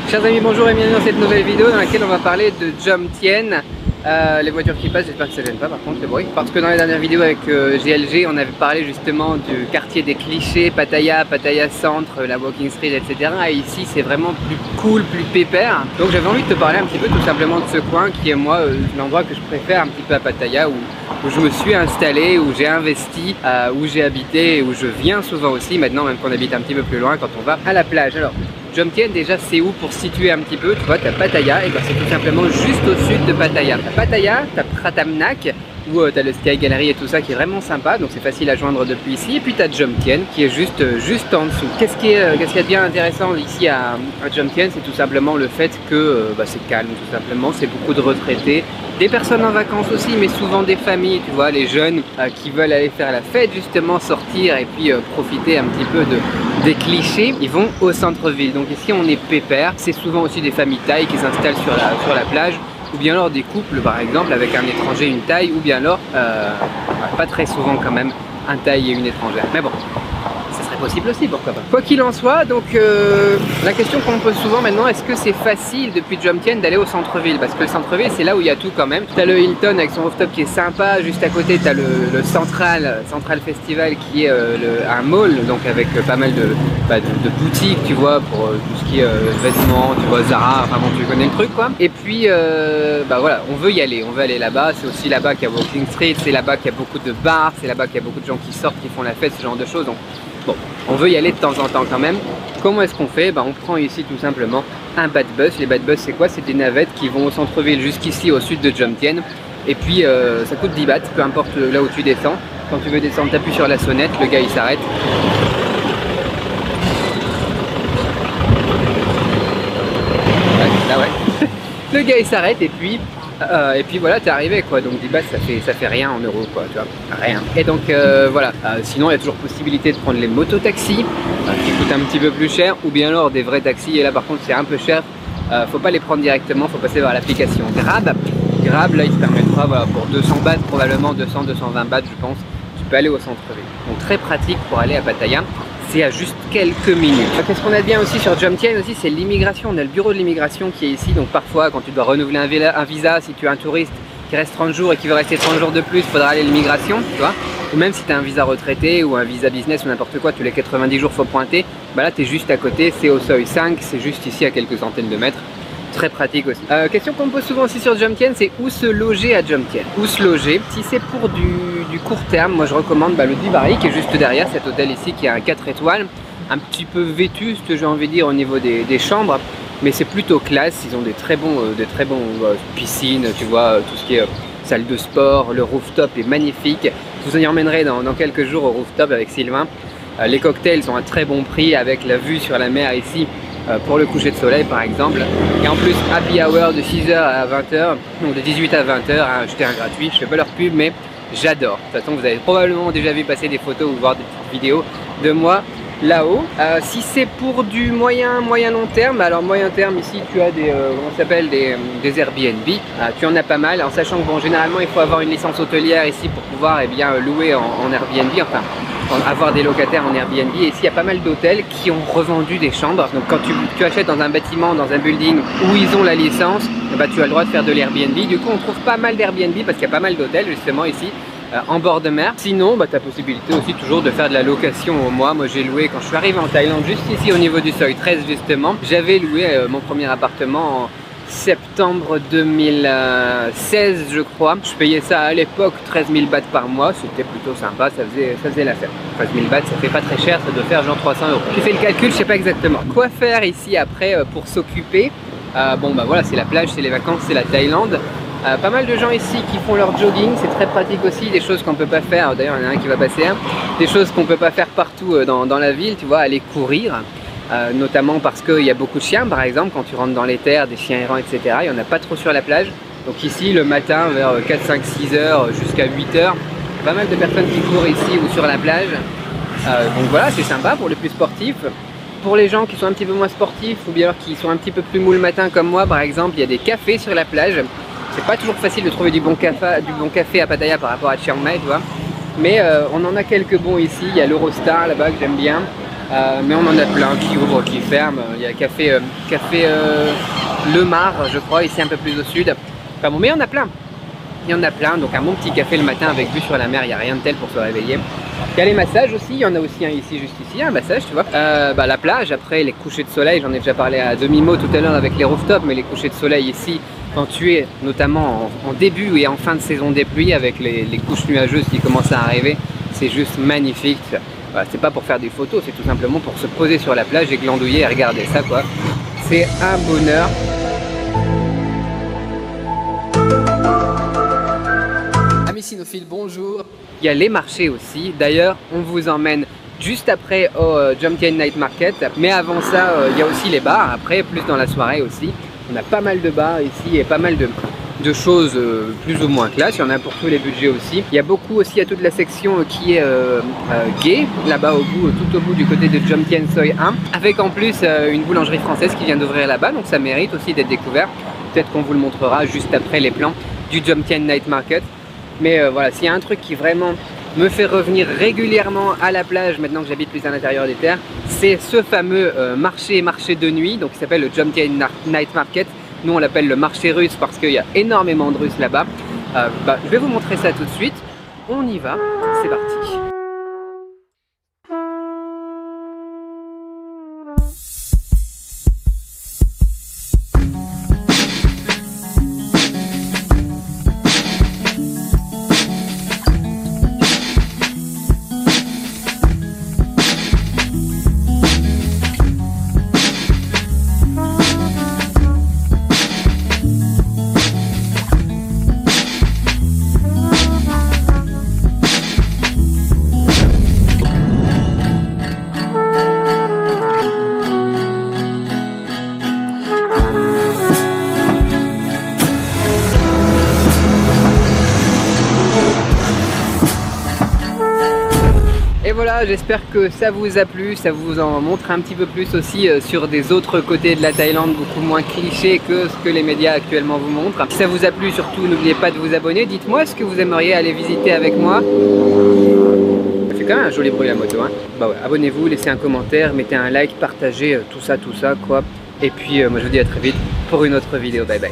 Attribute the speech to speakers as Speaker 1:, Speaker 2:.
Speaker 1: Chers amis, bonjour et bienvenue dans cette nouvelle vidéo dans laquelle on va parler de Jomtien. Les voitures qui passent, j'espère que ça ne gêne pas par contre le bruit. Parce que dans les dernières vidéos avec GLG, on avait parlé justement du quartier des clichés, Pattaya, Pattaya Centre, la Walking Street, etc. Et ici c'est vraiment plus cool, plus pépère. Donc j'avais envie de te parler un petit peu tout simplement de ce coin qui est moi l'endroit que je préfère un petit peu à Pattaya, où je me suis installé, où j'ai investi, où j'ai habité et où je viens souvent aussi maintenant, même qu'on habite un petit peu plus loin quand on va à la plage. Alors, Jomtien, déjà c'est où pour situer un petit peu? Tu vois, tu as Pattaya et ben, c'est tout simplement juste au sud de Pattaya. À Pattaya, tu as Pratamnak où tu as le Sky Gallery et tout ça qui est vraiment sympa, donc c'est facile à joindre depuis ici. Et puis tu as Jomtien qui est juste en dessous. Qu'est-ce qu'il y a de bien intéressant ici à Jomtien? C'est tout simplement le fait que c'est calme, tout simplement. C'est beaucoup de retraités, des personnes en vacances aussi, mais souvent des familles, tu vois, les jeunes qui veulent aller faire la fête, justement sortir et puis profiter un petit peu des clichés, ils vont au centre-ville. Donc ici on est pépère, c'est souvent aussi des familles thaï qui s'installent sur la plage, ou bien alors des couples par exemple avec un étranger et une thaï, ou bien alors, pas très souvent quand même, un thaï et une étrangère. Mais bon, ça serait possible aussi, pourquoi pas. Quoi qu'il en soit, donc la question qu'on me pose souvent maintenant, est-ce que c'est facile depuis Jomtien d'aller au centre-ville? Parce que le centre-ville c'est là où il y a tout quand même. Tu as le Hilton avec son rooftop qui est sympa, juste à côté tu as le Central Festival qui est un mall, donc avec pas mal de boutiques, tu vois, pour tout ce qui est vêtements, tu vois, Zara, enfin bon, tu connais le truc quoi. Et puis voilà, on veut y aller, on veut aller là-bas. C'est aussi là-bas qu'il y a Walking Street, c'est là-bas qu'il y a beaucoup de bars, c'est là-bas qu'il y a beaucoup de gens qui sortent, qui font la fête, ce genre de choses. Donc bon, on veut y aller de temps en temps quand même. Comment est-ce qu'on fait? On prend ici tout simplement un bad bus. Les bad bus c'est quoi? C'est des navettes qui vont au centre-ville jusqu'ici au sud de Jomtien. Et puis ça coûte 10 bahts, peu importe là où tu descends. Quand tu veux descendre, tu appuies sur la sonnette, le gars il s'arrête. Là ouais. Le gars il s'arrête et puis voilà, t'es arrivé quoi. Donc 10 bahts ça fait rien en euros quoi, tu vois, rien. Et donc voilà, sinon il y a toujours possibilité de prendre les mototaxis qui coûtent un petit peu plus cher, ou bien alors des vrais taxis, et là par contre c'est un peu cher. Faut pas les prendre directement, faut passer par l'application Grab. Là il te permettra, voilà, pour 200 bahts probablement, 200-220 bahts je pense, tu peux aller au centre-ville. Donc très pratique pour aller à Pattaya. C'est à juste quelques minutes. Qu'est-ce qu'on a de bien aussi sur Jomtien aussi, c'est l'immigration. On a le bureau de l'immigration qui est ici, donc parfois quand tu dois renouveler un visa, si tu es un touriste qui reste 30 jours et qui veut rester 30 jours de plus, il faudra aller à l'immigration, tu vois. Ou même si tu as un visa retraité ou un visa business ou n'importe quoi, tous les 90 jours faut pointer, là tu es juste à côté, c'est au seuil 5, c'est juste ici à quelques centaines de mètres. Très pratique aussi. Question qu'on me pose souvent aussi sur Jomtien, c'est où se loger à Jomtien? Où se loger? Si c'est pour du court terme, moi je recommande le Dubarry qui est juste derrière, cet hôtel ici qui a un 4 étoiles, un petit peu vétuste j'ai envie de dire au niveau des chambres, mais c'est plutôt classe. Ils ont des très bons piscines, tu vois, tout ce qui est salle de sport, le rooftop est magnifique. Je vous y emmènerai dans quelques jours au rooftop avec Sylvain. Les cocktails sont à très bon prix avec la vue sur la mer ici. Pour le coucher de soleil par exemple, et en plus happy hour de 6h à 20h, donc de 18 à 20h, acheter un gratuit. Je fais pas leur pub mais j'adore. De toute façon vous avez probablement déjà vu passer des photos ou voir des petites vidéos de moi là-haut. Si c'est pour du moyen long terme, alors moyen terme ici tu as des des Airbnb, tu en as pas mal, en sachant que bon, généralement il faut avoir une licence hôtelière ici pour pouvoir louer en Airbnb, enfin avoir des locataires en Airbnb. Et ici il y a pas mal d'hôtels qui ont revendu des chambres, donc quand tu achètes dans un bâtiment, dans un building où ils ont la licence, tu as le droit de faire de l'Airbnb. Du coup on trouve pas mal d'Airbnb parce qu'il y a pas mal d'hôtels justement ici en bord de mer. Sinon tu as possibilité aussi toujours de faire de la location au mois. Moi j'ai loué quand je suis arrivé en Thaïlande, juste ici au niveau du seuil 13 justement, j'avais loué mon premier appartement en septembre 2016 je crois. Je payais ça à l'époque 13 000 bahts par mois, c'était plutôt sympa, ça faisait l'affaire. 13 000 bahts ça fait pas très cher, ça doit faire genre 300 euros. J'ai fait le calcul, je sais pas exactement. Quoi faire ici après pour s'occuper? Voilà, c'est la plage, c'est les vacances, c'est la Thaïlande. Pas mal de gens ici qui font leur jogging, c'est très pratique aussi, des choses qu'on peut pas faire, d'ailleurs il y en a un qui va passer, des choses qu'on peut pas faire partout dans la ville, tu vois, aller courir. Notamment parce qu'il y a beaucoup de chiens par exemple, quand tu rentres dans les terres, des chiens errants etc, il n'y en a pas trop sur la plage. Donc ici le matin vers 4, 5, 6 heures jusqu'à 8 heures, pas mal de personnes qui courent ici ou sur la plage. Donc voilà, c'est sympa pour les plus sportifs. Pour les gens qui sont un petit peu moins sportifs ou bien qui sont un petit peu plus mou le matin comme moi par exemple, il y a des cafés sur la plage. C'est pas toujours facile de trouver du bon café à Pattaya par rapport à Chiang Mai, tu vois. Mais on en a quelques bons ici. Il y a l'Eurostar là-bas que j'aime bien. mais on en a plein qui ouvrent, qui ferment. Il y a café Le Mar, je crois, ici un peu plus au sud. Enfin bon, mais il y en a plein. Il y en a plein, donc un bon petit café le matin avec vue sur la mer, il n'y a rien de tel pour se réveiller. Il y a les massages aussi, il y en a aussi un ici, juste ici, un massage, tu vois. La plage, après les couchers de soleil, j'en ai déjà parlé à demi-mot tout à l'heure avec les rooftops, mais les couchers de soleil ici, quand tu es notamment en début et en fin de saison des pluies, avec les couches nuageuses qui commencent à arriver, c'est juste magnifique. Voilà, c'est pas pour faire des photos, c'est tout simplement pour se poser sur la plage et glandouiller et regarder ça, quoi. C'est un bonheur. Amis cinophiles, bonjour. Il y a les marchés aussi. D'ailleurs, on vous emmène juste après au Jomtien Night Market. Mais avant ça, il y a aussi les bars. Après, plus dans la soirée aussi. On a pas mal de bars ici et pas mal de choses plus ou moins classe. Il y en a pour tous les budgets aussi. Il y a beaucoup aussi à toute la section qui est gay, là-bas tout au bout du côté de Jomtien Soi 1. Avec en plus une boulangerie française qui vient d'ouvrir là-bas. Donc ça mérite aussi d'être découvert. Peut-être qu'on vous le montrera juste après les plans du Jomtien Night Market. Mais voilà, s'il y a un truc qui vraiment me fait revenir régulièrement à la plage maintenant que j'habite plus à l'intérieur des terres, c'est ce fameux marché de nuit, donc qui s'appelle le Jomtien Night Market. Nous on l'appelle le marché russe parce qu'il y a énormément de Russes là-bas. Je vais vous montrer ça tout de suite. On y va, c'est parti. Et voilà, j'espère que ça vous a plu, ça vous en montre un petit peu plus aussi sur des autres côtés de la Thaïlande, beaucoup moins clichés que ce que les médias actuellement vous montrent. Si ça vous a plu, surtout n'oubliez pas de vous abonner, dites-moi ce que vous aimeriez aller visiter avec moi. Ça fait quand même un joli bruit la moto, hein. Bah ouais, abonnez-vous, laissez un commentaire, mettez un like, partagez tout ça quoi. Et puis moi je vous dis à très vite pour une autre vidéo, bye bye.